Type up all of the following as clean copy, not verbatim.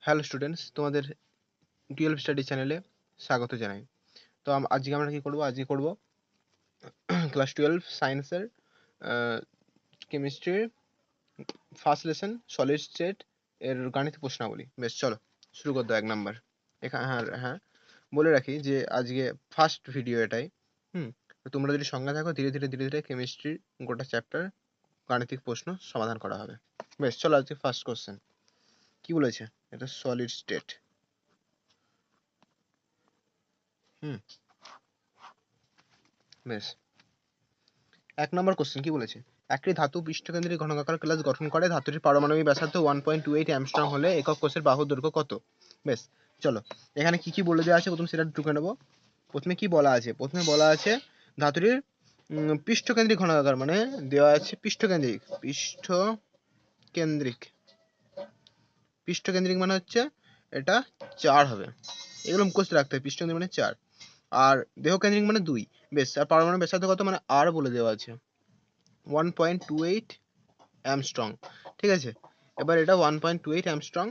Hello students, তোমাদের 12 study চ্যানেলে স্বাগত জানাই। তো আজকে আমরা কি করব? আজকে করব ক্লাস 12 সায়েন্সের কেমিস্ট্রির ফার্স্ট লেসন সলিড স্টেট এর গাণিতিক প্রশ্নাবলী। বেশ, চলো শুরু করে দাও। 1 নাম্বার। এখানে হ্যাঁ বলে রাখি যে আজকে ফার্স্ট ভিডিও এটাই। তো তোমরা যদি সঙ্গে থাকো, ধীরে ধীরে কেমিস্ট্রির গোটা চ্যাপ্টার গাণিতিক প্রশ্ন সমাধান করা হবে। বেশ, চলো আজকে ফার্স্ট কোশ্চেন কি বলেছে। এটা সলিড স্টেট। বেশ, 1 নম্বর কোশ্চেন কি বলেছে? একটি ধাতু পৃষ্ঠকেন্দ্রিক ঘনকাকার ক্লাস গঠন করে। ধাতুটির পারমাণবিক ব্যাসার্ধ 1.28 অ্যাংস্ট্রম হলে একক কোষের বাহুর দৈর্ঘ্য কত? বেশ, চলো এখানে কি বলে দেওয়া আছে প্রথম সেটা ঢুকে নেব। প্রথমে কি বলা আছে? প্রথমে বলা আছে ধাতুটির পৃষ্ঠকেন্দ্রিক ঘনকাকার, মানে দেওয়া আছে পৃষ্ঠকেন্দ্রিক মানে হচ্ছে এটা 4 হবে। এগুলো মুখস্থ রাখতে হবে। পৃষ্ঠকেন্দ্রিক মানে 4, আর দেহকেন্দ্রিক মানে 2। বেশ, আর পারমাণবিক ব্যাসার্ধ কত মানে আর বলে দেওয়া আছে 1.28 অ্যামস্ট্রং। ঠিক আছে, এবার এটা 1.28 অ্যামস্ট্রং,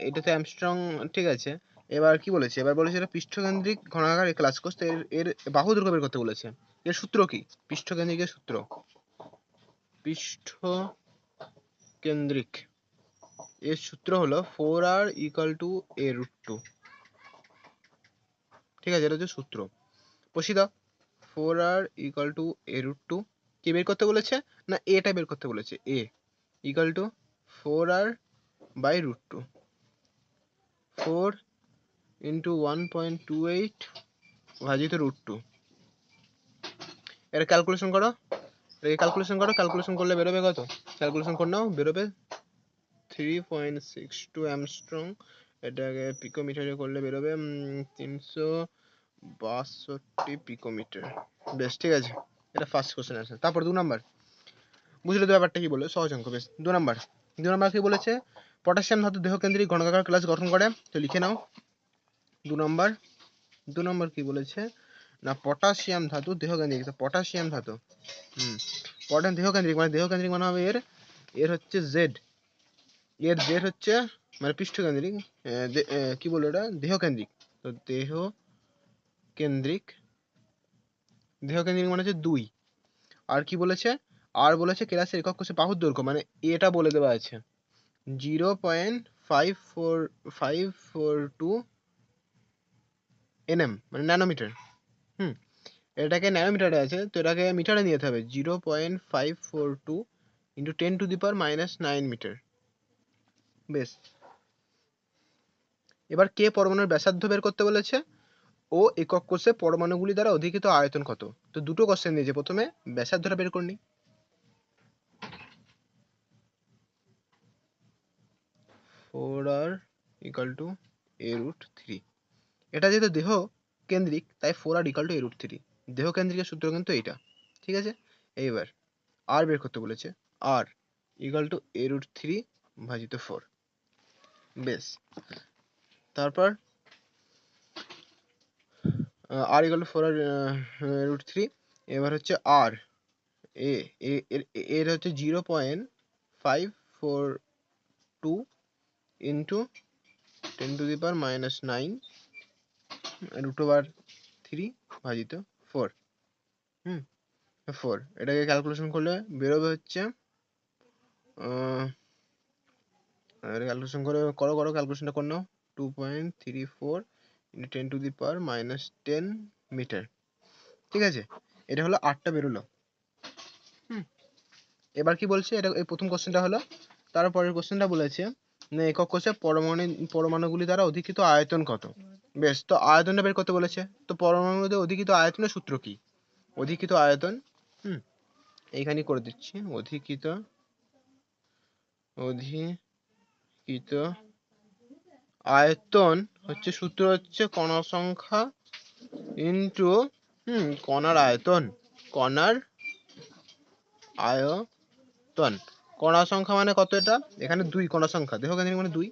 এটাতে অ্যামস্ট্রং। ঠিক আছে, এবার কি বলেছে? এবার বলেছে এটা পৃষ্ঠকেন্দ্রিক ঘনাকার ক্লাস কোষ। এর বাহু দৈর্ঘ্য বের করতে বলেছে। এর সূত্র কি? পৃষ্ঠকেন্দ্রিকের সূত্র, পৃষ্ঠকেন্দ্রিক এর সূত্র হলো 4r = a√2। ঠিক আছে, এটা হচ্ছে সূত্র। বসিয়ে দাও। 4r = a√2। কি বের করতে বলেছে? না এটা বের করতে বলেছে। a = 4r/√2। 4 × 1.28 ভাজিত √2। এটা ক্যালকুলেশন করো। ক্যালকুলেশন করলে বেরোবে কত? ক্যালকুলেশন করে নাও, বেরোবে 3.62 অ্যামস্ট্রং। এটাকে পিকোমিটারে করলে বেরোবে 362 পিকোমিটার। বেশ, ঠিক আছে, এটা ফার্স্ট কোশ্চেন আছে। তারপর 2 নাম্বার। বুঝলে তো ব্যাপারটা কি বললো? সহজ অঙ্ক। বেশ, 2 নাম্বার কি বলেছে? পটাশিয়াম ধাতু দেহকেন্দ্রিক ঘনকাকার ক্লাস গঠন করে। তো লিখে নাও 2 নাম্বার কি বলেছে? না পটাশিয়াম ধাতু দেহকেন্দ্রিক। তো পটাশিয়াম ধাতু দেহকেন্দ্রিক মানে হবে এর হচ্ছে জেড। এর জেড হচ্ছে মানে পৃষ্ঠকেন্দ্রিক। কি বলবো এটা? দেহকেন্দ্রিক। তো দেহকেন্দ্রিক মানে হচ্ছে 2। আর কি বলেছে? আর বলেছে ক্লাসের একক কোষে বাহুর দৈর্ঘ্য, মানে এটা বলে দেওয়া আছে 0.542 nm, মানে ন্যানোমিটার। এটাকে ন্যানোমিটারে আছে, তো এটাকে মিটারে নিয়ে যেতে হবে। 0.542 × 10⁻⁹ মিটার। বেশ, এবার কে পরমাণুর ব্যাসার্ধ বের করতে বলেছে? ও একক কোষে পরমাণুগুলি দ্বারা অধিকৃত আয়তন কত? তো দুটো কোশ্চেন দিয়েছে, প্রথমে ব্যাসার্ধটা বের করে নিই। 4r = a√3। এটা যেহেতু দেহ কেন্দ্রিক, তাই 4r = a√3। দেহ কেন্দ্রিকের সূত্র কিন্তু এইটা। ঠিক আছে, এইবার আর বের করতে বলেছে। r = a√3 ভাজিত 4। বেশ, তারপর r = 4r√3। এবার হচ্ছে r এর হচ্ছে 0.542 × 10⁻⁹ √3 ভাজিত 4। 4 এটাকে ক্যালকুলেশন করলে বেরোবে হচ্ছে ক্যালকুলেশন করো ক্যালকুলেশনটা করে নাও। 2.34 × 10⁻⁻10 মিটার। ঠিক আছে, এটা হলো 8টা বেরোলো। এবার কি বলছে? এটা এই প্রথম কোশ্চেনটা হলো। তারপরের কোশ্চেনটা বলেছে না একক কোষে পরমাণুগুলি দ্বারা অধিকৃত আয়তন কত? বেশ, তো আয়তনটা বের করতে বলেছে। তো পরমাণুদের অধিকৃত আয়তনের সূত্র কি? অধিকৃত আয়তন এইখানে করে দিচ্ছি। অধিকৃত আয়তন হচ্ছে সূত্র হচ্ছে কণা সংখ্যা ইন্টু কণার আয়তন। কণা সংখ্যা মানে কত? এটা এখানে 2 কণা সংখ্যা, দেহকেন্দ্রিক মানে 2,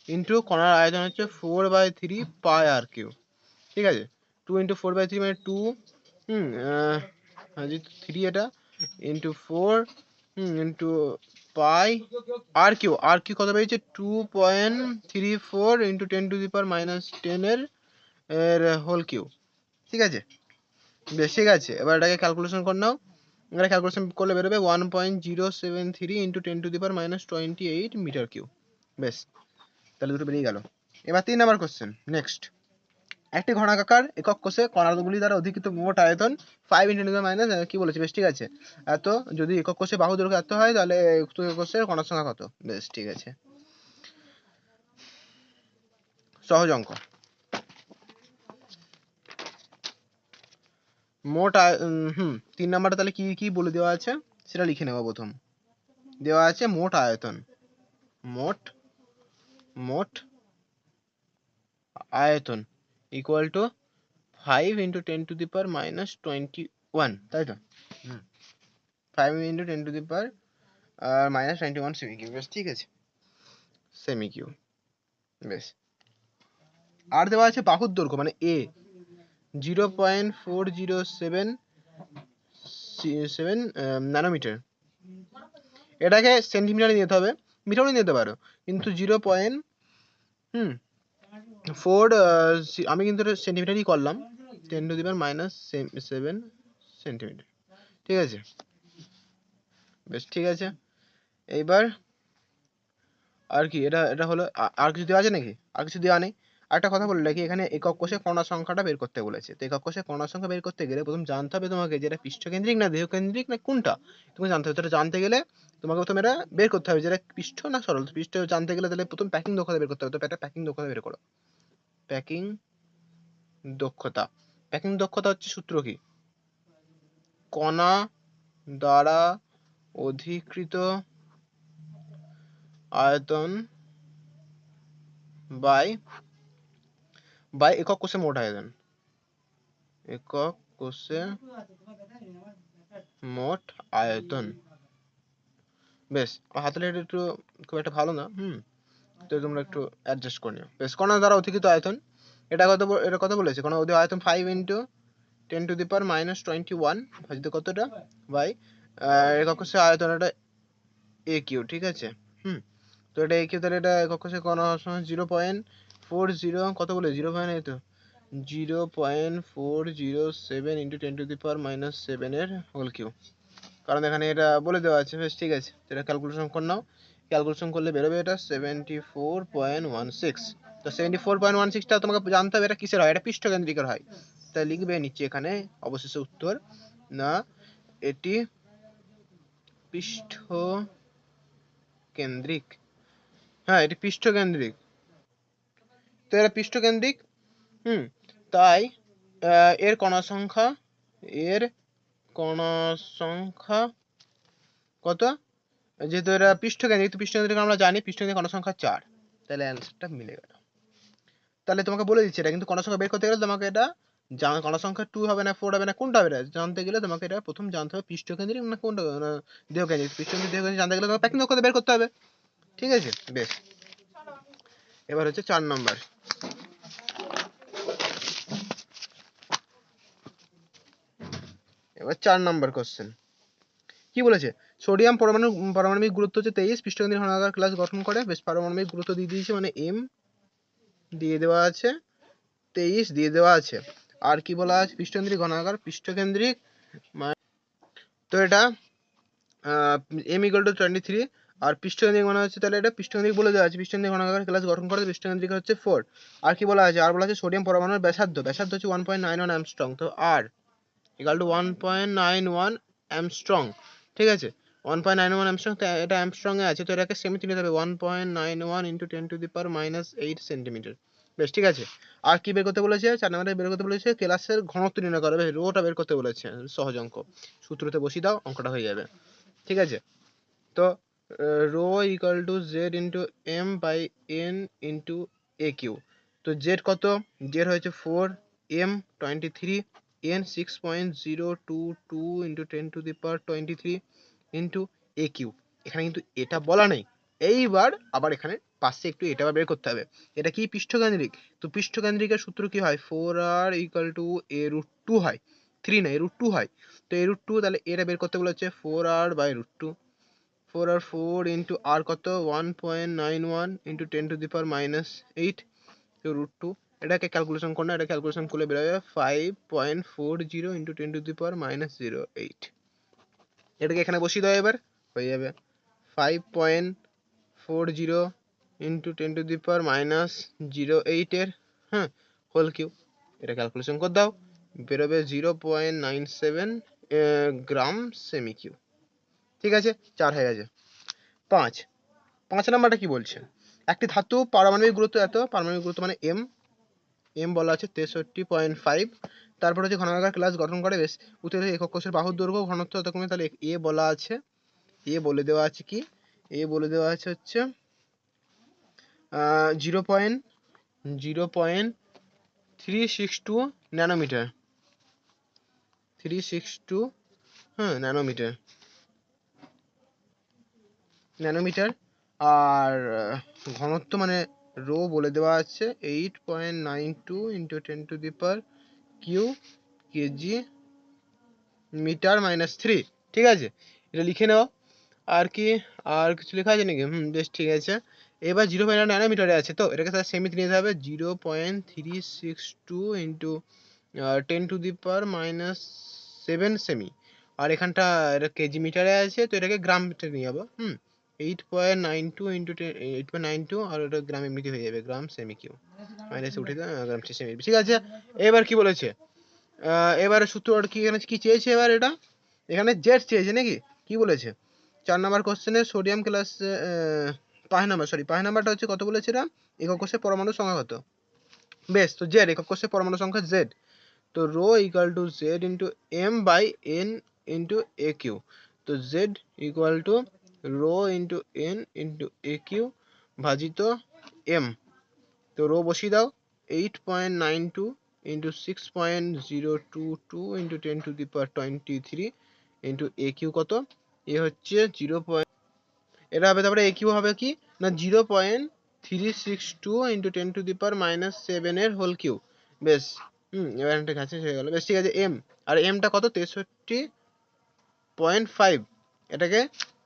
ইন্টু কণার আয়তন হচ্ছে 4/3 πr3। ঠিক আছে, 2 × 4/3 মানে 2 3 এটা ইন্টু 4 ইন্টু পাই আর কিউ কত পেয়েছে 2.34 ইন্টু 10⁻⁻10 এর হোল কিউ। ঠিক আছে, বেশ ঠিক আছে। এবার এটাকে ক্যালকুলেশন করে নাও। এখানে ক্যালকুলেশন করলে বেরোবে 1.073 ইন্টু 10⁻28 মিটার কিউ। বেশ, তাহলে দুটো বেরিয়ে গেল। এবার 3 নাম্বার কোশ্চেন। নেক্সট, একটি ঘনাকার একক কোষে কণাগুলি দ্বারা অধিকৃত মোট আয়তন 5 ইন্টু 10⁻, কি বলেছে, বেশ ঠিক আছে। এত যদি একক কোষে বাহু দৈর্ঘ্য এত হয় তাহলে একক কোষের কণার সংখ্যা কত? বেশ ঠিক আছে, সহজ অঙ্ক। মোট 3 নাম্বারটা তাহলে কি কি বলে দেওয়া আছে সেটা লিখে নেব। প্রথম দেওয়া আছে মোট আয়তন, মোট আয়তন ইকুয়াল টু 5 ইন্টু 10⁻21, তাই তো? 5 ইন্টু 10⁻21 সেমি কিউ। বেশ ঠিক আছে, সেমি কিউ। বেশ, আর দেওয়া আছে বাহুর দৈর্ঘ্য মানে এ 0.407 ন্যানোমিটার। এটাকে সেন্টিমিটারে নিতে হবে, মিটারও নিতে পারো, কিন্তু 0.4 আমি কিন্তু সেন্টিমিটারই করলাম, 10⁻⁷ সেন্টিমিটার। ঠিক আছে, বেশ ঠিক আছে। এইবার আর কি, এটা হলো, আর কিছু দেওয়া আছে নাকি? আর কিছু দেওয়া নেই। আরেকটা কথা বলে রাখি, এখানে একক কোষে কণার সংখ্যাটা বের করতে বলেছে। তো একক কোষে কণার সংখ্যা বের করতে গেলে প্রথম জানতে হবে তোমাকে যে এটা পৃষ্ঠকেন্দ্রিক না দেহকেন্দ্রিক না কোনটা, তুমি জানতে হবে। এটা জানতে গেলে তোমাকে প্রথমে এটা বের করতে হবে যে এটা পৃষ্ঠ না সরল। পৃষ্ঠ জানতে গেলে তাহলে প্রথম প্যাকিং দক্ষতা বের করতে হবে। তো একটা প্যাকিং দক্ষতা বের করো। প্যাকিং দক্ষতা হচ্ছে সূত্র কি, কণা দ্বারা অধিকৃত আয়তন বাই একক কোষে মোট আয়তন, একক কোষে মোট আয়তন। বেশ, হাতের লেখা একটু খুব একটা ভালো না, তো তোমরা একটু অ্যাডজাস্ট করে নিও। বেশ, কণা দ্বারা অধিকৃত আয়তন, এটা কত বলেছে, কণা অধিক আয়তন 5 ইন্টু 10⁻⁻21 ভাজিত কতটা বাই একক কোষে আয়তন, এটা এ কিউ। ঠিক আছে, তো এটা এ কিউ, তাহলে এটা একক কোষে কণা 0.40 কত বলে 0.407 ইন্টু 10⁻⁷ এর হোল কিউ, কারণ এখানে এটা বলে দেওয়া আছে। বেশ ঠিক আছে, এটা ক্যালকুলেশন করে নাও। ক্যালকুলেশন করলে বেরোবে এটা 74.16। তো 74.16টা তোমাকে জানতে হবে এটা কিসের হয়, এটা পৃষ্ঠকেন্দ্রিকের হয়। তাই লিখবে নিচে এখানে অবশেষে উত্তর, না এটি পৃষ্ঠকেন্দ্রিক। হ্যাঁ, এটি পৃষ্ঠকেন্দ্রিক। তো এটা পৃষ্ঠকেন্দ্রিক, তাই এর কণা সংখ্যা কত, যেহেতু এটা পৃষ্ঠকেন্দ্রিক, তো পৃষ্ঠকেন্দ্রিক আমরা জানি পৃষ্ঠকেন্দ্রিক কণা সংখ্যা 4, তাহলে অ্যান্সারটা মিলে গেল। তাহলে তোমাকে বলে দিচ্ছি, এটা কিন্তু কণা সংখ্যা বের করতে গেলে তোমাকে এটা কণা সংখ্যা 2 হবে না 4 হবে না কোনটা হবে, জানতে গেলে তোমাকে এটা প্রথম জানতে হবে পৃষ্ঠকেন্দ্রিক না কোনটা দেহকেন্দ্রিক। পৃষ্ঠকেন্দ্রিক দেহকেন্দ্রিক জানতে গেলে তোমাকে প্যাকিং দক্ষতা বের করতে হবে। ঠিক আছে, বেশ, এবার হচ্ছে 4 নাম্বার। এবার 4 নাম্বার কোশ্চেন কি বলেছে, সোডিয়াম পারমাণবিক গুরুত্ব হচ্ছে 23, পৃষ্ঠকেন্দ্রিক ঘনাকার ক্লাস গঠন করে। বেশ, পারমাণবিক গুরুত্ব দিয়ে দিয়েছে, মানে এম দিয়ে দেওয়া আছে, 23 দিয়ে দেওয়া আছে। আর কি বলা আছে, পৃষ্ঠকেন্দ্রিক ঘনাকার, পৃষ্ঠকেন্দ্রিক, তো এটা এম ইকুয়াল টু 23, আর পৃষ্ঠকেন্দ্রিক মানে হচ্ছে, তাহলে এটা পৃষ্ঠকেন্দ্রিক বলে দেওয়া আছে, পৃষ্ঠকেন্দ্রিক ঘনাকার ক্লাস গঠন করে, পৃষ্ঠকেন্দ্রিক হচ্ছে 4। আর কি বলা আছে, আর বলা আছে সোডিয়াম পরমাণুর ব্যাসার্ধ হচ্ছে 1.91 অ্যামস্ট্রং। তো আর ইকুয়াল টু 1.91 অ্যামস্ট্রং। ঠিক আছে, 1.91 অ্যামস্ট্রং, এটা অ্যামস্ট্রং এ আছে, তো এটাকে সেমি নিতে হবে 1.91 ইন্টু 10⁻⁸ সেন্টিমিটার। বেশ ঠিক আছে। আর কি বের করতে বলেছে, 4 নম্বরে বের করতে বলেছে কেলাসের ঘনত্ব নির্ণয় করবে, রোটা বের করতে বলেছে। সহজ অঙ্ক, সূত্রতে বসিয়ে দাও, অঙ্কটা হয়ে যাবে। ঠিক আছে, তো rho equal to Z into M by N into a Q. তো জেড কত, জেড হয়েছে 4, M 23, N 6.022 into 10⁻23 into a cube. এখানে কিন্তু এটা বলা নেই। এইবার আবার এখানে পাশে একটু এটা বের করতে হবে, এটা কি পৃষ্ঠকেন্দ্রিক। তো পৃষ্ঠকেন্দ্রিকের সূত্র কি হয়, 4r ইকুয়াল টু a√2 হয়, 3 না a√2 হয়। তো a√2, তাহলে এটা বের করতে বলেছে 4r বাই √2, 4 আর 4 ইন্টু আর কত 1.91 into 10 to the power minus 8 তো √2 এটাকে ক্যালকুলেশন করো না, এটা ক্যালকুলেশন করলে বেরোবে 5.40 into 10 to the power minus 08। এটাকে এখানে বসিয়ে দাও, এবার হয়ে যাবে 5.40 into 10 to the power minus 08 এর হ্যাঁ হোল কিউব। এটা ক্যালকুলেশন করে দাও, বেরোবে 0.97 গ্রাম সেমি কিউব। ঠিক আছে, 4 হয়ে গেছে। 5 নাম্বারটা কি বলছে, একটি ধাতু পারমাণবিক গুরুত্ব এত, পারমাণবিক গুরুত্ব মানে এম বলা আছে 63.5। তারপর হচ্ছে ঘনাকার ক্লাস গঠন করে, বেশ উত্তরে একক কোষের বাহুর দৈর্ঘ্য ঘনত্ব যথাক্রমে, তাহলে এ বলা আছে, এ বলে দেওয়া আছে কি, এ বলে দেওয়া আছে হচ্ছে 0.362 ন্যানোমিটার, 362 ন্যানোমিটার। আর ঘনত্ব মানে রো বলে দেওয়া আছে 8.92 into 10 to the power cube KG metre minus 3। ঠিক আছে, এটা লিখে নাও। আর কি, আর কিছু লেখা আছে নাকি? বেশ ঠিক আছে। এবার 0.9 ন্যানোমিটারে আছে, তো এটাকে তাহলে সেমিতে নিতে হবে 0.362 into 10 to the power minus 7 সেমি। আর এখানটা এটা কেজি মিটারে আছে, তো এটাকে গ্রাম মিটারে নিয়ে যাবো। 8.92 ইন্টু 8.92 আর ওটা গ্রাম এমনিতে হয়ে যাবে, গ্রাম সেমি কিউ মাইনাসে উঠে দেওয়া গ্রাম সেমি। ঠিক আছে, এবার কি বলেছে, এবারে সূত্র কি এখানে কি চেয়েছে, এবার এটা এখানে জেড চেয়েছে নাকি, কি বলেছে 4 নম্বর কোশ্চেনে সোডিয়াম ক্লাস 5 নাম্বারটা হচ্ছে কত বলেছে, এটা একক কোষের পরমাণু সংখ্যা কত। বেশ, তো জেড একক কোষের পরমাণু সংখ্যা জেড, তো rho equal to Z into M by N into a Q. তো z equal to rho into N into a q ভাজিত এম। তো রো বসিয়ে দাও 8.92 into 6.022 into 10 to the power 23 into a Q কত, এ হচ্ছে 0. এটা হবে, তারপরে এ কিউ হবে কি না 0.362 into 10 to the power minus 7 এর হোল কিউ। বেশ, এবার একটা কাছে হয়ে গেল। বেশ ঠিক আছে, এম আর এমটা কত 63.5, এটাকে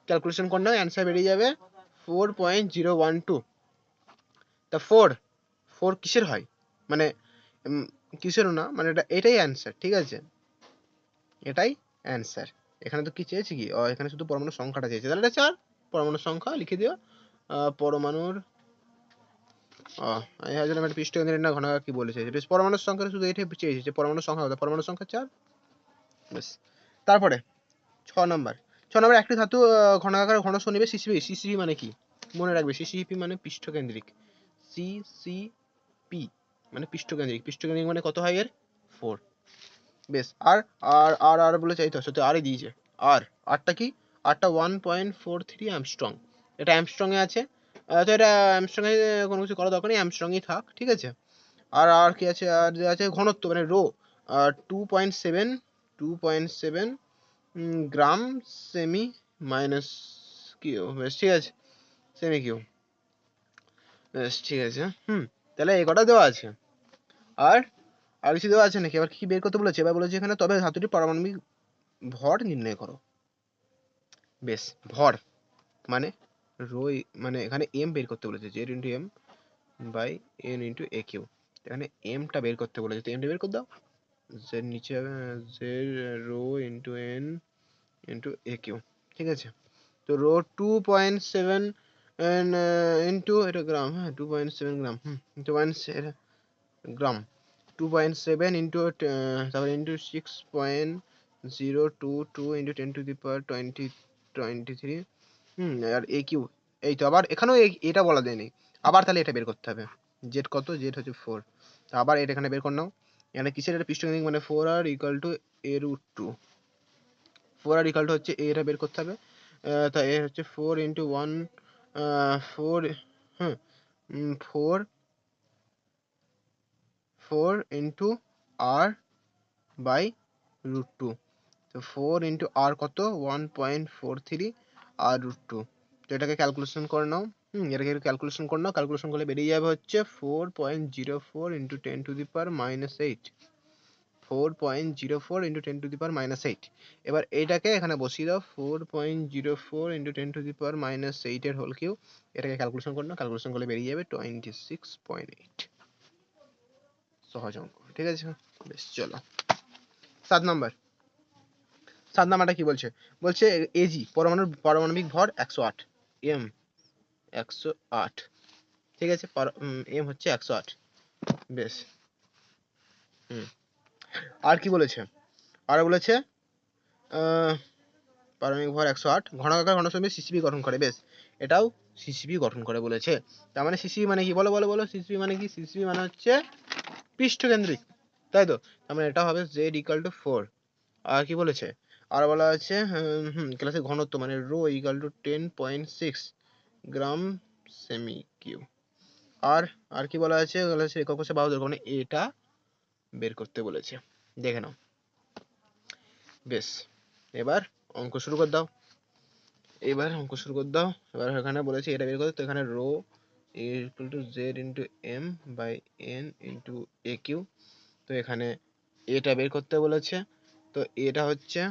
ক্যালকুলেশন করে নাও, অ্যান্সার বেরিয়ে যাবে 4.012। তা 4 কিসের হয়, মানে কিসেরও না, মানে এটাই অ্যান্সার। ঠিক আছে, এটাই অ্যান্সার। এখানে তো কি চেয়েছি কি, এখানে শুধু পরমাণুর সংখ্যাটা চেয়েছে, তাহলে এটা 4 পরমাণুর সংখ্যা লিখে দিও। পরমাণুর আমি ভাবছিলাম একটা পৃষ্ঠকেন্দ্রের না ঘনাকার কি বলেছে, বেশ পরমাণুর সংখ্যা শুধু এটাই চেয়েছে যে পরমাণুর সংখ্যা কত, পরমাণুর সংখ্যা 4। বেশ, তারপরে 6 নাম্বার একটি ধাতু ঘনাকার ঘনত্ব নেবে সিসিপি। সিসিপি মানে কি মনে রাখবে, সিসিপি মানে পৃষ্ঠকেন্দ্রিক, সিসিপি মানে পৃষ্ঠকেন্দ্রিক, পৃষ্ঠকেন্দ্রিক মানে কত হয় এর 4। বেশ, আর আর আর আর বলে চাইতো, সত্যি আরই দিয়েছে। আরটা কি, আরটা 1.43 অ্যামস্ট্রং, এটা অ্যামস্ট্রং এ আছে। তো এটা অ্যামস্ট্রং এ কোনো কিছু করা দরকার নেই, অ্যামস্ট্রংই থাক। ঠিক আছে, আর কি আছে, আর যে আছে ঘনত্ব মানে রো 2.7 গ্রাম সেমি মাইনাস কিউ। বেশ ঠিক আছে, সেমি কিউ। বেশ ঠিক আছে, তাহলে এই কটা দেওয়া আছে। আর আর কিছু দেওয়া আছে নাকি, আবার কি বের করতে বলেছে, এবার বলেছে এখানে তবে ধাতুটি পারমাণবিক ভর নির্ণয় করো। বেশ, ভর মানে রো, মানে এখানে এম বের করতে বলেছে, Z into M by N into a cube. এখানে এমটা বের করতে বলেছে, তো এমটা বের করে দাও, জেড নিচে z rho into N into a q. ঠিক আছে, তো রো 2.7 ইন্টু এটা গ্রাম, 2.7 গ্রাম, 2.7 গ্রাম, 2.7 ইন্টু তারপরে into 6.022 into 10 to the power 23। আর এ কিউ, এই তো আবার এখানেও এটা বলা যায়নি, আবার তাহলে এটা বের করতে হবে। জেড কত, জেড হচ্ছে 4, তো আবার এটা এখানে বের করে নাও। এখানে কিসের এটা পৃষ্ঠকেন্দ্রিক মানে 4 r equal to a root 2, 4 r equal to হচ্ছে এ, এটা বের করতে হবে। তা এ হচ্ছে 4 ইন্টু 1 4 4 ইন্টু আর বাই রুট 2, তো 4 ইন্টু আর কত 1.43 আর রুট 2। তো এটাকে ক্যালকুলেশন করে নাও, এটাকে ক্যালকুলেশন করে নাও, ক্যালকুলেশন করলে বেরিয়ে যাবে হচ্ছে 4.04 into 10 to the power minus 8, 4.04 into 10 to the power minus 8। এবার এইটাকে এখানে বসিয়ে দাও, 4.04 into 10 to the power minus 8 এর হোল কিউব। এটাকে ক্যালকুলেশন করো না, ক্যালকুলেশন করলে বেরিয়ে যাবে 26.8। সহজ অঙ্ক, ঠিক আছে। বেশ, চলো 7 নাম্বার। 7 নাম্বারটা কি বলছে? বলছে এজি পারমাণবিক ভর 108, এম 108, ঠিক আছে। এম হচ্ছে 108। বেশ। আর কি বলেছে? আর বলেছে পারমাণবিক ভর 108, ঘনাকার ঘনসমূহে সিসিবি গঠন করে। বেশ, এটাও সিসিবি গঠন করে বলেছে। তার মানে সিসিবি মানে কি? বলো বলো বলো, সিসিবি মানে কি? সিসিবি মানে হচ্ছে পৃষ্ঠকেন্দ্রিক, তাই তো। তার মানে এটা হবে z = 4। আর কি বলেছে? আর বলা আছে ক্লাসের ঘনত্ব মানে রো = 10.6 গ্রাম সেমি কিউব। আর কি বলা আছে? ক্লাসের একক কোষে বাহু দৈর্ঘ্য মানে এটা বের করতে বলেছে। দেখে নাও। বেশ, এবার অঙ্ক শুরু করে দাও। এবার এখানে বলেছে এটা বের করতে, তো এখানে রো = z * m/n * aq। তো এখানে এটা বের করতে বলেছে, তো এটা হচ্ছে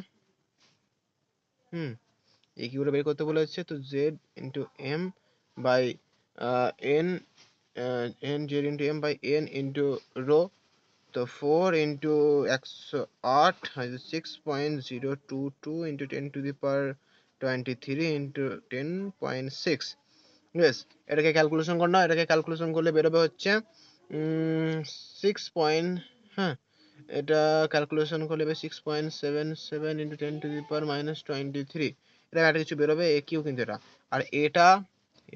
aq টা বের করতে বলেছে, তো z * m/n রো, তো 4 * 108 6.022 * 10 টু দি পাওয়ার 23 * 10.6। বেশ, এটাকে ক্যালকুলেশন কর না, এটাকে ক্যালকুলেশন করলে বেরোবে হচ্ছে 6. হ্যাঁ, এটা ক্যালকুলেশন করলে 6.77 * 10 টু দি পাওয়ার -23। এটা একটা কিছু বেরোবে, এ কিউ কিন্তু এটা। আর এটা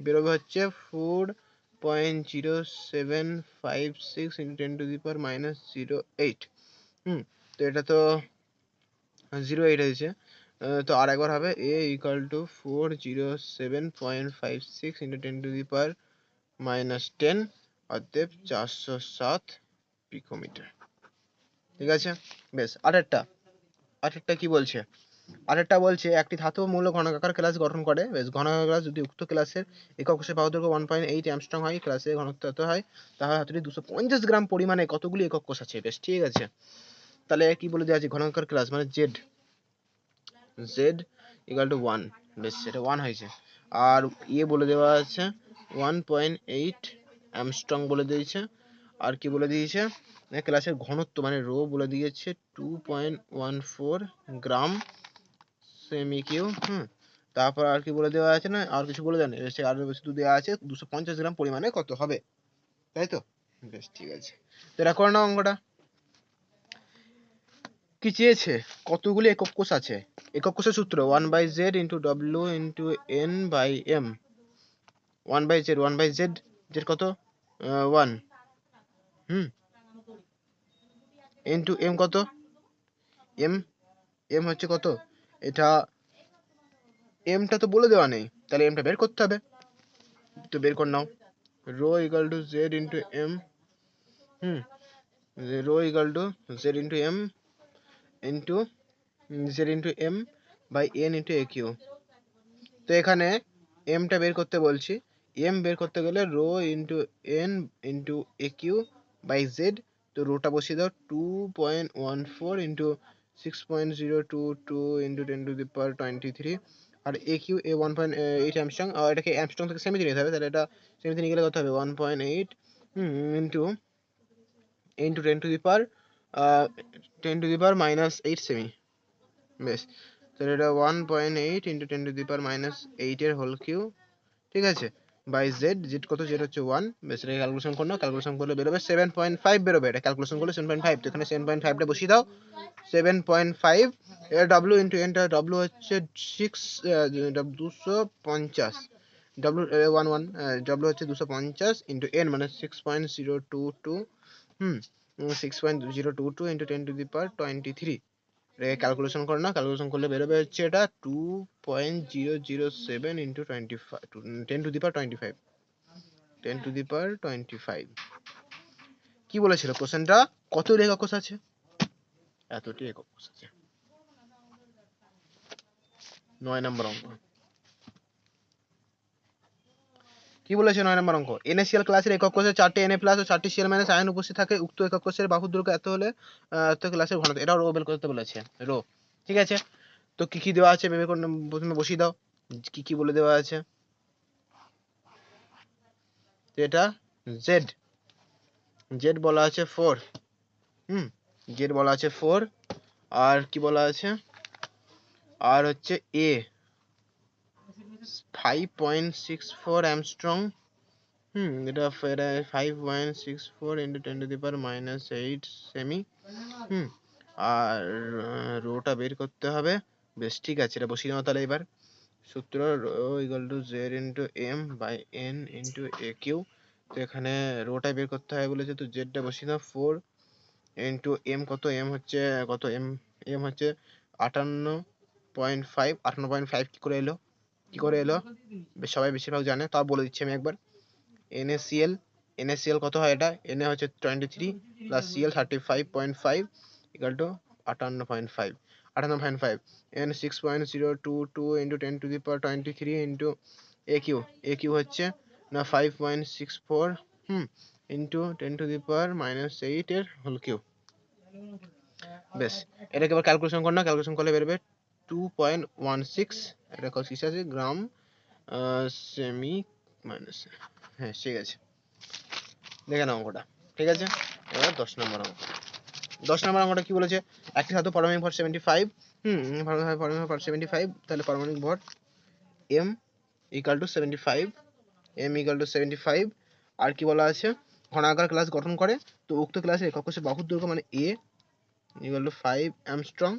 বেরোবে হচ্ছে 4.0756 * 10 টু দি পাওয়ার -08। তো এটা তো 08 হয়েছে। তো আর একবার হবে a = 407.56 * 10 টু দি পাওয়ার -10, অতএব 407 পিকোমিটার, ঠিক আছে। বেশ, আরেকটা কি বলছে? আরেকটা বলছে একটি ধাতব মৌল ঘনকাকার ক্লাস গঠন করে। বেশ, ঘনকাকার ক্লাস যদি উক্ত ক্লাসের একক কোষের বাহু দৈর্ঘ্য 1.8 অ্যামস্ট্রং হয়, ক্লাসের ঘনত্ব এত হয়, তাহলে ধাতুটি 250 গ্রাম পরিমাণে কতগুলি একক কোষ আছে? বেশ, ঠিক আছে। তাহলে কি বলে দেওয়া আছে? ঘনকাকার ক্লাস মানে z = 1। বেশ, এটা 1 হয়েছে। আর বলে দেওয়া আছে 1.8 অ্যামস্ট্রং বলে দিয়েছে। আর কি বলে দিয়েছে? ক্লাসের ঘনত্ব মানে রো বলে দিয়েছে 2.14 গ্রাম সেমি কিউব। তারপর আর কি বলে দেওয়া আছে? না আর কিছু বলে দেন, সে আর শুধু দেওয়া আছে 250 গ্রাম পরিমাণে কত হবে, তাই তো। বেশ, ঠিক আছে। তো এটা করে নাও অঙ্কটা। কি চেয়েছে? কতগুলি একক কোষ আছে? একক কোষের সূত্র 1/z * w * n/m। 1/z z কত? 1 ইনটু m কত? m হচ্ছে কত? এটা m টা তো বলে দেওয়া নেই, তাহলে m টা বের করতে হবে। তো বের করে নাও। Rho = z * m, rho = z * m into z/n * aq। তো এখানে m টা বের করতে বলছি। m বের করতে গেলে রো * n * aq/z। তো রোটা বসিয়ে দাও 2.14 into 6.022 into 10 to the power 23। আর aq 1.8 অ্যামস্ট্রং। এটাকে অ্যামস্ট্রং থেকে সেমিতে নিতে হবে, তাহলে এটা সেমিতে নিয়ে গেলে কত হবে? 1.8 into 10 to the power 8 semi. বেশ, তাহলে এটা 1.8 ইন্টু 10 টু দি পাওয়ার -8 এর হোল কিউব, ঠিক আছে, বাই z কত? z হচ্ছে 1। বেশ, এটা ক্যালকুলেশন করো না, ক্যালকুলেশন করলে বেরোবে 7.5 বেরোবে। এটা ক্যালকুলেশন করলে 7.5, তো এখানে 7.5 টা বসিয়ে দাও। 7.5 w ইন্টু n টা, w হচ্ছে 250, w 11 w হচ্ছে 250 ইন্টু n মানে 6.022 6.022 into 10 to the power 23। Calculation করো না, ক্যালকুলেশন করলে বেরোবে হচ্ছে এটা 2.007 into 10 to the power 25, 10 to the power 25। কি বলেছিল কোশ্চেনটা? কত একক কোষ আছে? এতটি একক কোষ আছে। 9 নম্বর অঙ্ক। কি বলেছে 9 নম্বর অঙ্ক, NaCl ক্লাসের একক কোষে 4টি Na+ ও 4টি Cl- আয়ন উপস্থিত থাকে, উক্ত একক কোষের বাহুর দৈর্ঘ্য এত হলে তো ক্লাসের ঘনত্ব, এটা রো বের করতে বলেছে, রো। ঠিক আছে, তো কি কি দেওয়া আছে ভেবে প্রথমে বসিয়ে দাও, কি কি বলে দেওয়া আছে। এটা জেড, জেড বলা আছে 4, জেড বলা আছে 4, আর কি বলা আছে, আর হচ্ছে এ 5.64 অ্যামস্ট্রং, এটা 5.64 ইন্টু 10⁻⁸ সেমি, আর রোটা বের করতে হবে। বেশ ঠিক আছে, এটা বসিয়ে নাও তাহলে এবার। সূত্র rho equal to Z into M by N into a Q. তো এখানে রোটা বের করতে হবে বলেছে, তো জেডটা বসিয়ে দাও 4 ইন্টু এম, কত এম হচ্ছে, কত এম, এম হচ্ছে 58.5, 58.5 কি করে এলো, কি করে এলো সবাই বেশিরভাগ জানে, তাও বলে দিচ্ছি আমি একবার। NaCl, NaCl কত হয়, এটা Na হচ্ছে 23 plus Cl 35.5 equal to 58.5, 58.5, n 6.022 into 10⁻23 into AQ, AQ হচ্ছে না 5.64 ইন্টু 10⁻⁸ এর হোল কিউব। বেশ, এটাকে এবার ক্যালকুলেশন কর না, ক্যালকুলেশন করলে বেরোবে 2.16, এটা কি আছে গ্রাম সেমি মাইনাস, হ্যাঁ ঠিক আছে, দেখে নাও অঙ্কটা। ঠিক আছে, এবার 10 নম্বর অঙ্ক। 10 নম্বর অঙ্কটা কি বলেছে, একটি ধাতু পারমাণবিক ভর 75, পারমাণবিক ভর 75, তাহলে পারমাণবিক ভর m equal to 75, m equal to 75, আর কি বলা আছে, ঘনাকার ক্লাস গঠন করে, তো উক্ত ক্লাসের একক কোষের বাহুর দৈর্ঘ্য মানে a ইকুয়াল টু 5 অ্যামস্ট্রং,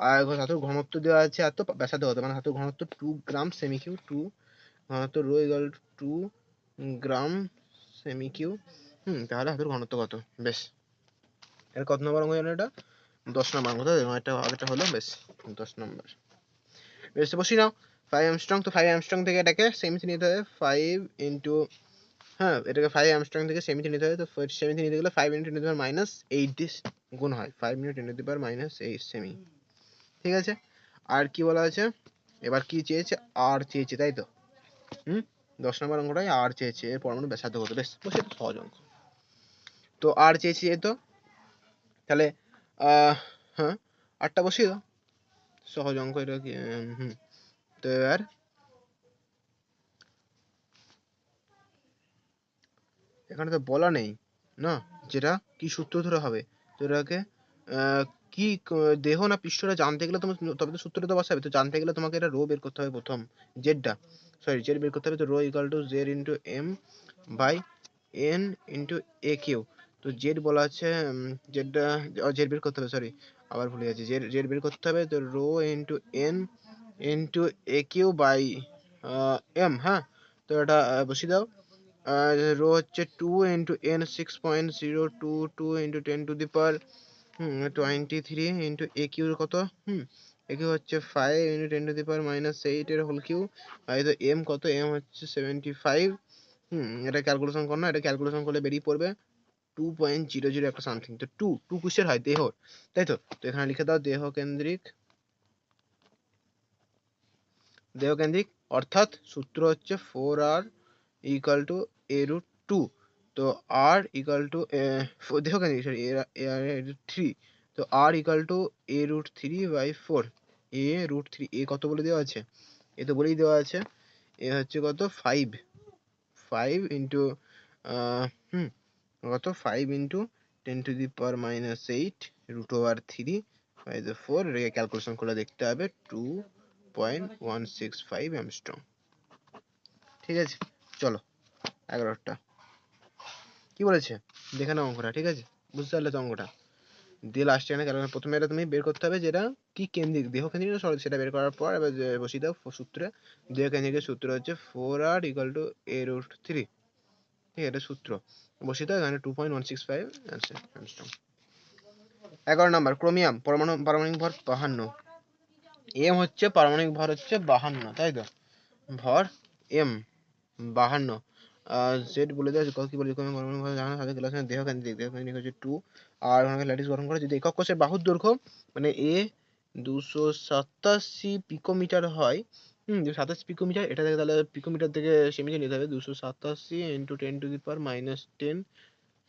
আর ধাতুর ঘনত্ব দেওয়া আছে এত, ব্যাসার্ধ কত, মানে ধাতুর ঘনত্ব 2 গ্রাম সেমি কিউ, 2 ঘনত্ব rho equal to 2 gram centi cube, তাহলে ধাতুর ঘনত্ব কত। বেশ, এর কত নম্বর অঙ্ক জানো এটা, 10 নম্বর অঙ্ক, এটা আগেটা হলো, বেশ 10 নম্বর। বেশ, বসিয়ে নাও 5 অ্যামস্ট্রং, তো 5 অ্যামস্ট্রং থেকে এটাকে সেমিতে নিতে হবে, 5 ইন্টু, এটাকে 5 অ্যামস্ট্রং থেকে সেমিতে নিতে হবে, তো সেমিতে নিতে গেলে 5 ইন্টু 10⁻⁸ গুণ হয়, 5 ইন্টু 10⁻⁸ সেমি। ঠিক আছে, আর কি বলা আছে, এবার কি চেয়েছে, আর চেয়েছে, তাই তো, 10 নম্বর অঙ্কটাই আর চেয়েছে, এর পরমাণু ব্যাসার্ধ কত। বেশ, বসে তো সহজ অঙ্ক, তো আর চেয়েছে তো, তাহলে হ্যাঁ আটটা বসিয়ে দাও, সহজ অঙ্ক এটা কি, তো এবার এখানে তো বলা নেই না যেটা কি সূত্র ধরে হবে, তো এটাকে কি দেহ না পৃষ্ঠটা জানতে গেলে তোমার, তবে তো সূত্রটা বসাবে, তো জানতে গেলে তোমাকে এটা রো বের করতে হবে প্রথম, জেডটা, সরি জেড বের করতে হবে, তো rho equal to Z into M by N into a Q. তো জেড বলা আছে, জেডটা জেড বের করতে হবে, সরি আবার ভুলে যাচ্ছি, জেড বের করতে হবে, তো rho into N into a cube by M, তো এটা বসিয়ে দাও, রো হচ্ছে 2 into N 6.022 into 10⁻23 into a Q কত, এ কিউ হচ্ছে 5 ইন্টু 10⁻⁸ এর হোল কিউ, আর তো এম কত, এম হচ্ছে 75, এটা ক্যালকুলেশন কর না, এটা ক্যালকুলেশন করলে বেরিয়ে পড়বে 2.00 একটা সামথিং, তো 2 কিসের হয়, দেহর, তাই তো, তো এখানে লিখে দাও দেহ কেন্দ্রিক, দেহ কেন্দ্রিক, অর্থাৎ সূত্র হচ্ছে 4r equal to a root 2, তো r ইকুয়াল টু দেহ কেন্দ্রিক, সরি a 3, তো r equal to a root 3/4, a root 3, a কত বলে দেওয়া আছে, এ তো বলেই দেওয়া আছে, এ হচ্ছে কত 5 ইন্টু কত 5 ইন্টু 10⁻⁸ রুট ওভার 3/4, এটাকে ক্যালকুলেশন করে দেখতে হবে 2.165 অ্যামস্ট্রং। ঠিক আছে, চলো 11টা কি বলেছে দেখে নাও অঙ্কটা, ঠিক আছে, বুঝতে পারলে তো অঙ্কটা দিয়ে লাস্টে এখানে ক্যালকুলেশন, প্রথমে এটা তুমি বের করতে হবে যেটা কি কেন্দ্রিক, দেহ কেন্দ্রিক না সরল, সেটা বের করার পর এবার বসিয়ে দাও সূত্রে, দেহ কেন্দ্রিকের সূত্র হচ্ছে 4r equal to a root 3, ঠিক আছে, এটা সূত্র বসিয়ে দাও, এখানে 2.165 অ্যামস্ট্রং। 11 নাম্বার, ক্রোমিয়াম পারমাণবিক ভর 52, এম হচ্ছে পারমাণবিক ভর হচ্ছে 52, তাই তো, ভর এম 52, জেড বলে দেওয়া কি বলে, পারমাণবিক ভর জানা সাথে ক্লাসের দেহ কেন্দ্রিক হচ্ছে 2, আর ওখানে ল্যাটিস গঠন করে যদি একক কোষের বাহুর দৈর্ঘ্য মানে এ 287 পিকোমিটার হয়, 227 পিকোমিটার, এটা থেকে তাহলে পিকোমিটার থেকে সেমিতে নিতে হবে 287 ইন্টু 10⁻10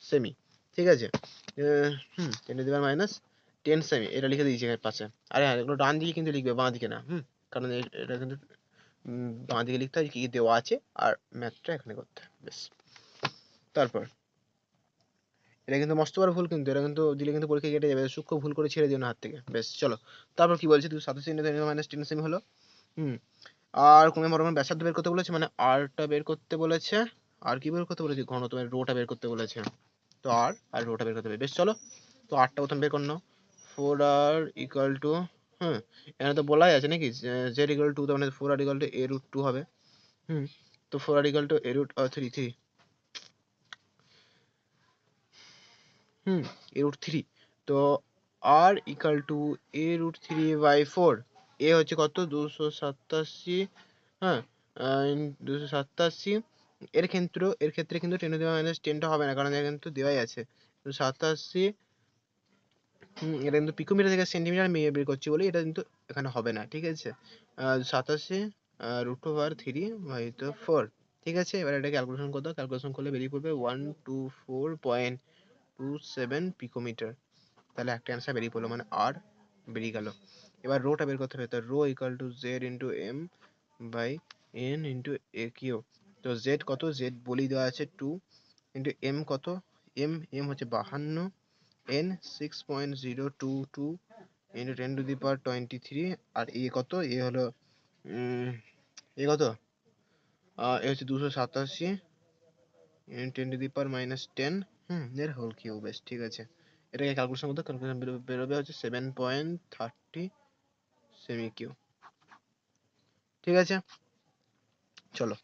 সেমি, ঠিক আছে। 10⁻10 সেমি, এটা লিখে দিয়েছি এখানে পাশে। আরে হ্যাঁ, এগুলো ডান দিকে কিন্তু লিখবে, বাঁ দিকে না, কারণ এটা কিন্তু বাঁ দিকে লিখতে হয় কি কি দেওয়া আছে, আর ম্যাথটা এখানে করতে হবে, বেশ। তারপর এটা কিন্তু মস্ত বড় ভুল, কিন্তু এটা কিন্তু দিলে কিন্তু পরীক্ষা কেটে যাবে, সূক্ষ্ম ভুল করে ছেড়ে দিও না হাত থেকে, বেশ। চলো তারপর কি বলছে, 287 ইন্টু 10⁻10 সেমি হলো। আর কোণের মরমের ব্যাসার্ধ বের করতে বলেছে, মানে আরটা বের করতে বলেছে। আর কি বের করতে বলেছে, ঘনত্ব মানে রোটা বের করতে বলেছে। তো আর রোটা বের করতে হবে, বেশ। চলো তো আরটা প্রথম বের করে নাও। 4r ইকুয়াল টু, এখানে তো বলাই আছে নাকি, z ইকুয়াল টু, তার মানে 4r ইকুয়াল টু a√2 হবে। তো 4r equal to a√3 a√3, তো r equal two a√3/4, a হচ্ছে কত 287, 287, এর ক্ষেত্রে কিন্তু 10⁻10টা হবে না, কারণ এখানে কিন্তু দেওয়াই আছে 287। এটা কিন্তু পিকোমিটার থেকে সেন্টিমিটার বের করছি বলে এটা কিন্তু এখানে হবে না, ঠিক আছে। 87 √3/4, ঠিক আছে। এবার এটা ক্যালকুলেশন করতে, ক্যালকুলেশন করলে বেরিয়ে পড়বে 124.27 পিকোমিটার। তাহলে একটা অ্যান্সার বেরিয়ে পড়লো, মানে আর বেরিয়ে গেল। এবার রোটা বের করতে হবে, তো rho equal to Z into M by N into a Q. তো জেড কত, জেড বলেই দেওয়া আছে 2, ইন্টু এম কত, এম হচ্ছে 52, এন 6.022 ইন্টু 10⁻23, আর এ কত, এ হলো এ কত, এ হচ্ছে 287 ইন্টু 10⁻10, এর হোল কিউব, বেশ, ঠিক আছে। এটাকে ক্যালকুলেশন করতে, ক্যালকুলেশন বেরোবে হচ্ছে 7.30 সেমি কিউ, ঠিক আছে। চলো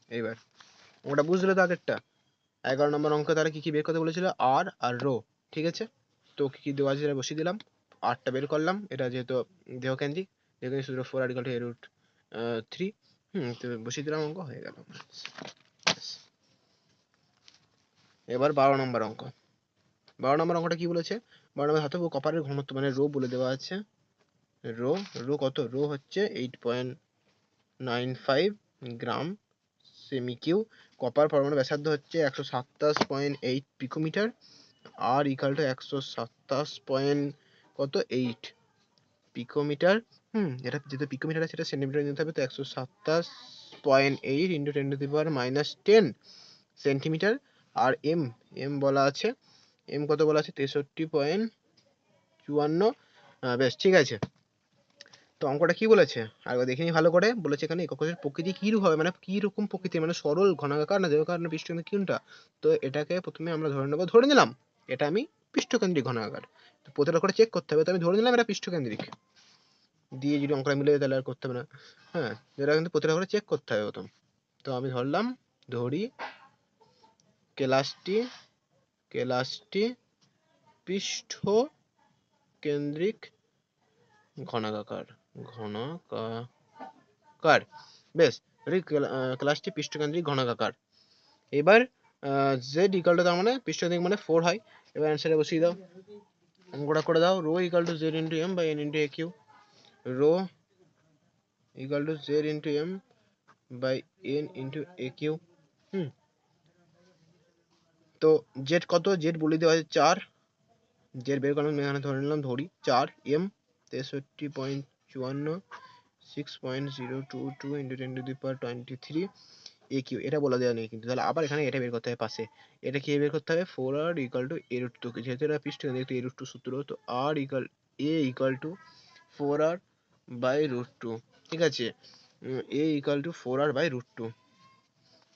এইবার ওটা বুঝলে তো আগেরটা। 11 নম্বর অঙ্ক তারা কি কি বের করতে বলেছিল, আর রো, ঠিক আছে। তো কি কি দেওয়া আছে সেটা বসিয়ে দিলাম, আরটা বের করলাম, এটা যেহেতু দেহকেন্দ্রিক, দেহকেন্দ্রিক সূত্র 4r ইকুয়াল টু a√3, তো বসিয়ে দিলাম, অঙ্ক হয়ে গেল। এবার 12 নম্বর অঙ্ক। 12 নম্বর অঙ্কটা কি বলেছে, 12 নম্বর ধাতব ও কপারের ঘনত্ব মানে রো বলে দেওয়া আছে। রো কত, রো হচ্ছে 8.95 গ্রাম সেমি কিউ। কপার পরমাণু ব্যাসার্ধ হচ্ছে 127.8 পিকোমিটার, আর ইকাল টু 127.8 পিকোমিটার। এটা যেটা পিকোমিটার আছে সেটা সেন্টিমিটার নিতে হবে, তো 127.8 ইন্টু 10⁻10 সেন্টিমিটার। আর এম বলা আছে, এম কত বলা আছে 63.54, বেশ, ঠিক আছে। তো অঙ্কটা কি বলেছে আরেকবার দেখে নি ভালো করে, বলেছে এখানে একক কোষের প্রকৃতি কিরূপ হবে, মানে কি রকম প্রকৃতি, মানে সরল, ঘনাকার না দেহকার না পৃষ্ঠকেন্দ্রিক কোনটা। তো এটাকে প্রথমে আমরা ধরে নিলাম এটা আমি পৃষ্ঠকেন্দ্রিক ঘনাকার। তো প্রতিটা করে চেক করতে হবে, তো আমি ধরে নিলাম এটা পৃষ্ঠকেন্দ্রিক, দিয়ে যদি অঙ্কটা মিলে যায় তাহলে আর করতে হবে না। এটা কিন্তু প্রতিটা করে চেক করতে হবে প্রথম। তো আমি ধরলাম, ধরি কেলাসটি পৃষ্ঠ কেন্দ্রিক ঘনাকার, বেশ। ক্লাসটি পৃষ্ঠকেন্দ্রিক ঘনাকার। এবার জেড ইকাল টু, তার মানে পৃষ্ঠকেন্দ্রিক মানে 4 হয়। এবার অ্যান্সারে বসিয়ে দাও, অঙ্কটা করে দাও। Rho equal to Z into M by N into a cube, rho equal to Z into M by N into a Q. তো জেড কত, জেড বলে দেওয়া আছে 4, জেড বের করলাম, এখানে ধরে নিলাম, ধরি 4, এম 63.54, 6.022 ইন্টু 10⁻23 এ কিউ, এটা বলা দেওয়া নেই কিন্তু, তাহলে আবার এখানে এটা বের করতে হবে পাশে। এটা কি বের করতে হবে, 4r ইকুয়াল টু a√2, যেহেতু এটা পৃষ্ঠকেন্দ্রিক একটু a√2 সূত্র, তো r equal a equal to 4r by √2, ঠিক আছে। a equal to 4r by √2,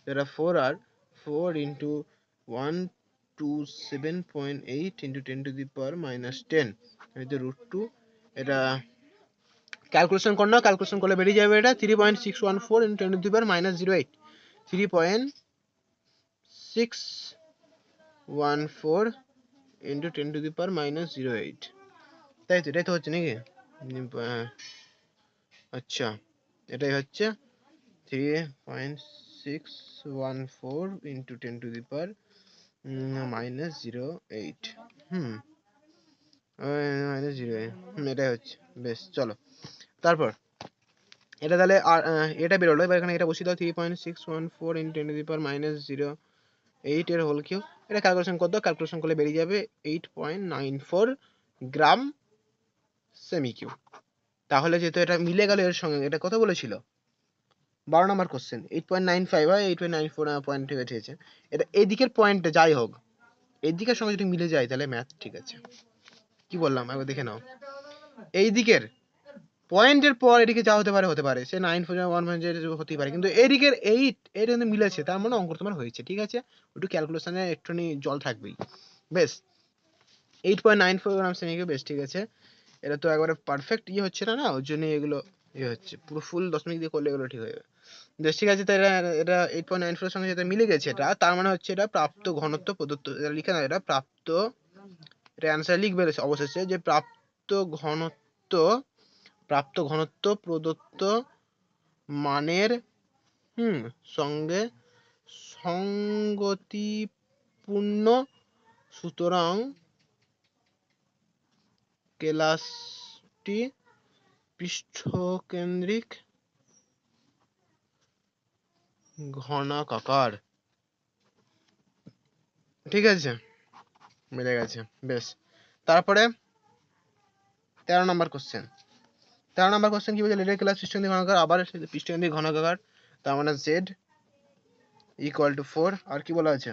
এটা 4 ইন্টু 127.8 ইন্টু 10⁻10, এটা √2, এটা ক্যালকুলেশন কর নাও, ক্যালকুলেশন করলে বেরিয়ে যাবে এটা 3.614 ইন্টু 10⁻08, 3.614 ইন্টু 10⁻08, তাই তো, এটাই তো হচ্ছে নাকি, আচ্ছা এটাই হচ্ছে 3.614 ইন্টু 10⁻08, -08, এটাই হচ্ছে, বেশ। চলো তারপর এটা তাহলে এটা বেরোলো। এবার এখানে এটা বসিয়ে দাও, 3.614 ইন্টু 10 টু দি পাওয়ার -0.8 এর হোল কিউব। এটা ক্যালকুলেশন করে দাও, ক্যালকুলেশন করলে বেরিয়ে যাবে 8.94 গ্রাম সেমি কিউব। তাহলে যেহেতু এটা মিলে গেল এর সঙ্গে, এটা কত বলেছিল 12 নম্বর কোশ্চেন, 8.95 হয় 8.94 পয়েন্ট ঠিক আছে। এটা এদিকের পয়েন্ট যাই হোক, এদিকের সঙ্গে যদি মিলে যায় তাহলে ম্যাথ ঠিক আছে। কি বললাম একবার দেখে নাও, এই দিকের পয়েন্টের পর এদিকে যা হতে পারে সে 9.1 হতেই পারে, কিন্তু এদিকের 8 এটা কিন্তু মিলেছে, তার মানে অঙ্ক তোমার হয়েছে। ঠিক আছে, একটু ক্যালকুলেশনে একটুখানি জল থাকবেই। বেশ, 8.94 গ্রাম সেমি কিউব, বেশ ঠিক আছে। এটা তো একবারে পারফেক্ট ইয়ে হচ্ছে না, ওর জন্য এগুলো ইয়ে হচ্ছে, পুরো ফুল দশমিক দিয়ে করলে এগুলো ঠিক হয়ে যাবে। বেশ ঠিক আছে, তাই এটা 8.94 এর সঙ্গে যেটা মিলে গেছে, এটা তার মানে হচ্ছে এটা প্রাপ্ত ঘনত্ব প্রদত্ত, এটা লিখে না, এটা প্রাপ্ত, এটা অ্যান্সার লিখবে অবশেষে যে প্রাপ্ত ঘনত্ব প্রদত্ত মানের সঙ্গে সঙ্গতিপূর্ণ, সুতরাং কেলাসটি পৃষ্ঠকেন্দ্রিক ঘনাকার। ঠিক আছে, মিলে গেছে। বেশ, তারপরে 13 নম্বর কোশ্চেন। 13 নম্বর কোশ্চেন কি বলছে, লেডের ক্লাস পৃষ্ঠকেন্দ্রিক ঘনাকার, আবার পৃষ্ঠকেন্দ্রিক ঘনাকার, তার মানে z ইকুয়াল টু 4। আর কি বলা আছে,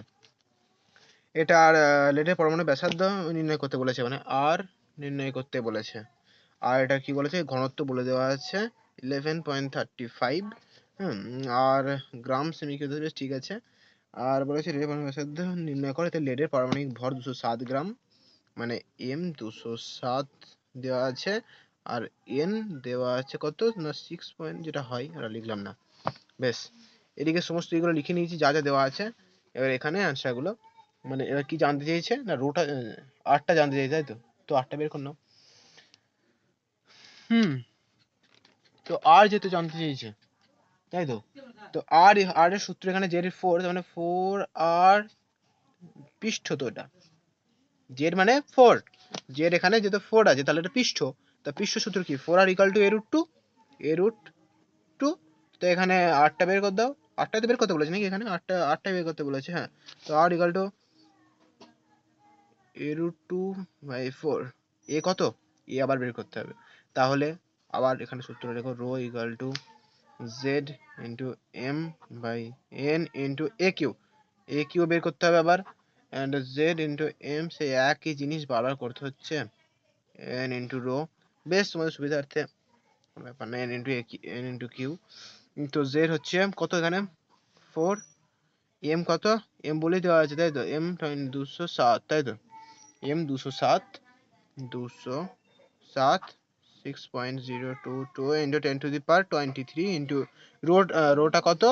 এটা আর লেডের পরমাণু ব্যাসার্ধ নির্ণয় করতে বলেছে, মানে আর নির্ণয় করতে বলেছে। আর এটা কি বলেছে, ঘনত্ব বলে দেওয়া আছে 11.35, আর গ্রাম সেমি কিউব, ঠিক আছে। আর বলেছে লেডের পরমাণু ব্যাসার্ধ নির্ণয় করে, এতে লেডের পারমাণবিক ভর 207 গ্রাম, মানে m 207 দেওয়া আছে, আর n দেওয়া আছে কত না 6 পয়েন্ট, যেটা হয় ওটা লিখলাম না। বেশ, এদিকে সমস্ত এগুলো লিখে নিয়েছি যা যা দেওয়া আছে। এবার এখানে অ্যান্সার গুলো, মানে এবার কি জানতে চেয়েছে না, রোটা আরটা জানতে চেয়েছে, তাই তো? তো আরটা বের কর নাও। তো আর যেহেতু জানতে চেয়েছে, তাই তো, তো আর এর সূত্র এখানে জেড 4, মানে 4 আর পৃষ্ঠ, তো এটা জেড মানে 4, জেড এখানে যেহেতু 4 আছে তাহলে এটা পৃষ্ঠ, তা পৃষ্ঠ সূত্র কি 4 r equal to a √2, a √2। তো এখানে আরটা বের করে দাও, আরটা তো বের করতে বলেছে নাকি, এখানে আরটা বের করতে বলেছে, হ্যাঁ। তো আর ইকুয়াল টু a√2/4, এ কত, এ আবার বের করতে হবে, তাহলে আবার এখানে সূত্র লেখো, rho equal to Z into M by N into a cube, a cube বের করতে হবে আবার, অ্যান্ড জেড ইন্টু এম, সেই একই জিনিস বারবার করতে হচ্ছে, এন ইন্টু রো। বেশ, তোমাদের সুবিধার্থে কোনো ব্যাপার না, এন ইন্টু কিউ। তো জেড হচ্ছে কত এখানে 4, এম কত, এম বলেই দেওয়া আছে তাই তো, এম 207, তাই তো, M 207, 6.022 into 10 to the power 23 into রোটা কত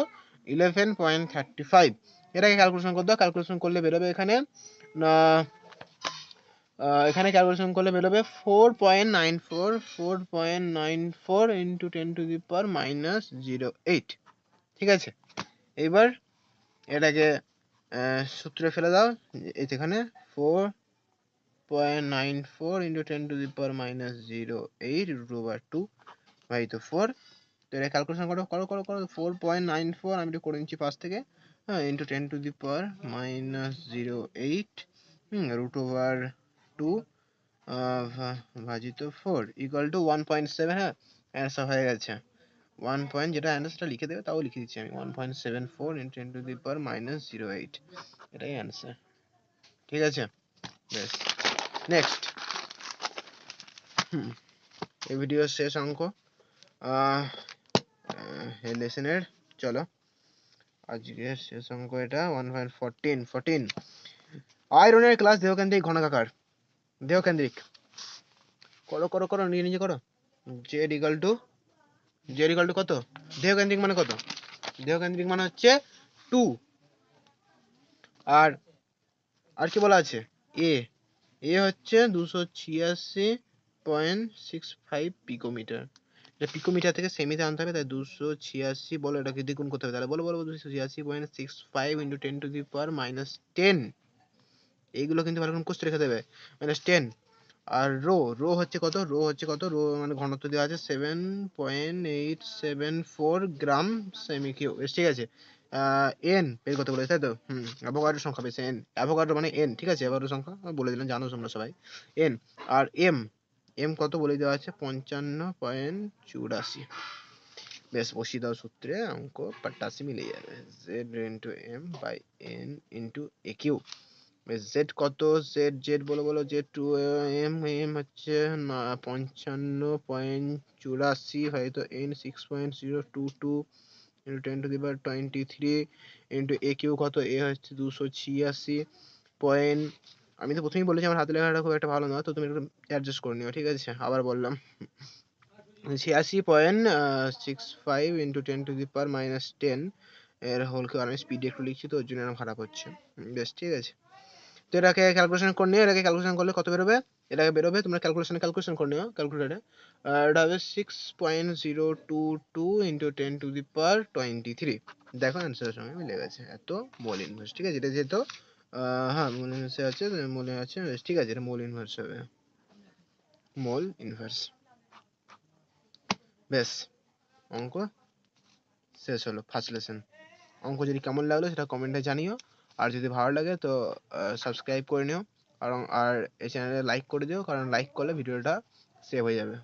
11.35। এটাকে ক্যালকুলেশন করে দাও, ক্যালকুলেশন করলে বেরোবে এখানে এখানে ক্যালকুলেশন করলে বেরোবে 4.94 ইন্টু 10 টু দি পাওয়ার -08। ঠিক আছে, এবার এটাকে সূত্রে ফেলে দাও, এখানে 4.94 into 10 to the power -08 √2 by তো 4। তো এটা ক্যালকুলেশন করো করো করো করো 4.94 আমি একটু করে নিচ্ছি পাশ থেকে, হ্যাঁ, ইন্টু 10 টু দি পাওয়ার -08 √2 ভাজিত 4 ইকুয়াল টু 1.7। হ্যাঁ, অ্যান্সার হয়ে গেছে 1 পয়েন্ট, যেটা অ্যান্সারটা লিখে দেবে তাও লিখে দিচ্ছি আমি, 1.74 ইন্টু 10 টু দি পাওয়ার -08, এটাই অ্যান্সার। ঠিক আছে, বেশ, নেক্সট। এই ভিডিওর শেষ অঙ্ক এই লেসনের, চলো আজকে শেষ অঙ্ক এটা 1.14 আয়রনের ক্লাস দেহকেন্দ্রিক ঘনকাকার, দেহকেন্দ্রিক, করো করো করো, নিজে নিজে করো। জেড ইকাল টু কত, দেহকেন্দ্রিক মানে কত, দেহকেন্দ্রিক মানে হচ্ছে 2, আর কি বলা আছে, এ হচ্ছে 286.65 পিকোমিটার, এটা পিকোমিটার থেকে সেমিতে আনতে হবে, তাই 286 বলো, এটাকে দ্বিগুণ করতে হবে, তাহলে বলো বলো 286.65 ইন্টু 10 টু দি পাওয়ার -10, এইগুলো কিন্তু ভালো করে মুখস্থ রেখে দেবে, -10 আর রো হচ্ছে কত, রো মানে ঘনত্ব দেওয়া আছে 7.874 গ্রাম সেমি কিউব, ঠিক আছে। এন বের করতে বলেছে, তাই তো? অ্যাভোগাড্রো সংখ্যা বেশ, এন অ্যাভোগাড্রো মানে এন, ঠিক আছে, অ্যাভোগাড্রো সংখ্যা আমি বলে দিলাম, জানো তোমরা সবাই এন। আর এম, এম কত বলে দেওয়া আছে 55.84। বেশ, বসিয়ে দাও সূত্রে, অঙ্ক পাটাসি মিলে যাবে, Z into M by N into a cube. Z কত, জেড বলো জেড টু এম, এম হচ্ছে 55.84, হয়তো N 6.022 into 10⁻23 into a Q কত, এ হচ্ছে 286 আমি তো প্রথমেই বলেছি আমার হাতে লেখাটা খুব একটা ভালো না, তো তুমি একটু অ্যাডজাস্ট করে নিও, ঠিক আছে, আবার বললাম 86.65 ইন্টু 10⁻⁻10 এর হোলকে আমি স্পিডে একটু লিখছি, তো ওর জন্য এরকম খারাপ হচ্ছে। বেশ, ঠিক আছে। তো এটাকে ক্যালকুলেশন করে নিও, এটাকে ক্যালকুলেশন করলে কত বেরোবে, এটাকে বেরোবে, তোমরা ক্যালকুলেশন করে নিও ক্যালকুলেটারে। এটা হবে 6.022 ইন্টু 10⁻23। দেখো অ্যান্সারের সঙ্গে মিলে গেছে, এত মোল ইনভার্স, ঠিক আছে। এটা যেহেতু হ্যাঁ মোল ইনভার্সে আছে, মোলে আছে, বেশ, ঠিক আছে, এটা মোল ইনভার্স হবে, মোল ইনভার্স। বেশ, অঙ্ক শেষ হলো, ফার্স্ট লেসন। অঙ্ক যদি কেমন লাগলো সেটা কমেন্টে জানিও, আর যদি ভালো লাগে তো সাবস্ক্রাইব করে নিও, আর এই চ্যানেলে লাইক করে দিও, কারণ লাইক করলে ভিডিওটা সেভ হয়ে যাবে।